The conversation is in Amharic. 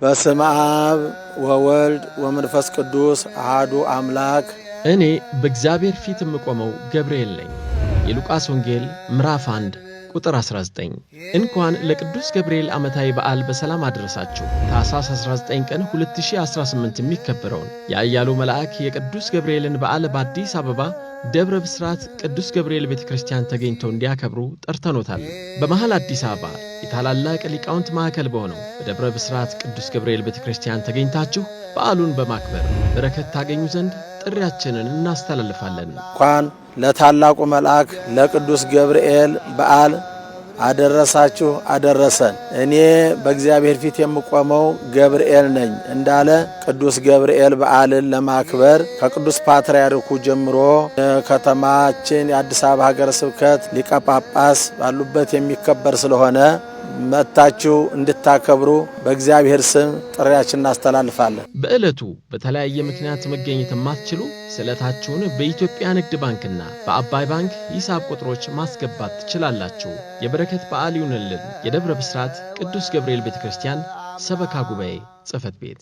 በስመ አብ ወወልድ ወመንፈስ ቅዱስ አሐዱ አምላክ። እኔ በእግዚአብሔር ፊት የምቆመው ገብርኤል ነኝ። የሉቃስ ወንጌል ምዕራፍ 1 ቁጥር 19። እንኳን ለቅዱስ ገብርኤል ዓመታዊ በዓል በሰላም አደረሳችሁ። ታኅሳስ 19 ቀን 2018 የሚከበረውን የኃያሉ መልአክ የቅዱስ ገብርኤልን በዓል በአዲስ አበባ ደብረ ብስራት ቅዱስ ገብርኤል ቤተክርስቲያን ተገኝተው እንዲያከብሩ ጠርተኖታል። በመሃል አዲስ አበባ የታላላቅ ሊቃውንት ማዕከል በሆነው በደብረ ብስራት ቅዱስ ገብርኤል ቤተክርስቲያን ተገኝታችሁ በዓሉን በማክበር በረከት ታገኙ ዘንድ ጥሪያችንን እናስተላልፋለን። እንኳን ለታላቁ መልአክ ለቅዱስ ገብርኤል በዓል አደረሳችሁ አደረሰን። እኔ በእግዚአብሔር ፊት የምቆመው ገብርኤል ነኝ እንዳለ ቅዱስ ገብርኤል በዓልን ለማክበር ከቅዱስ ፓትርያርኩ ጀምሮ ከተማችን የአዲስ አበባ ሀገረ ስብከት ሊቀ ጳጳስ ባሉበት የሚከበር ስለሆነ መጥታችሁ እንድታከብሩ በእግዚአብሔር ስም ጥሪያችንን እናስተላልፋለን። በዕለቱ በተለያየ ምክንያት መገኘት የማትችሉ ስዕለታችሁን በኢትዮጵያ ንግድ ባንክና በአባይ ባንክ ሂሳብ ቁጥሮች ማስገባት ትችላላችሁ። የበረከት በዓል ይሁንልን። የደብረ ብስራት ቅዱስ ገብርኤል ቤተክርስቲያን ሰበካ ጉባኤ ጽሕፈት ቤት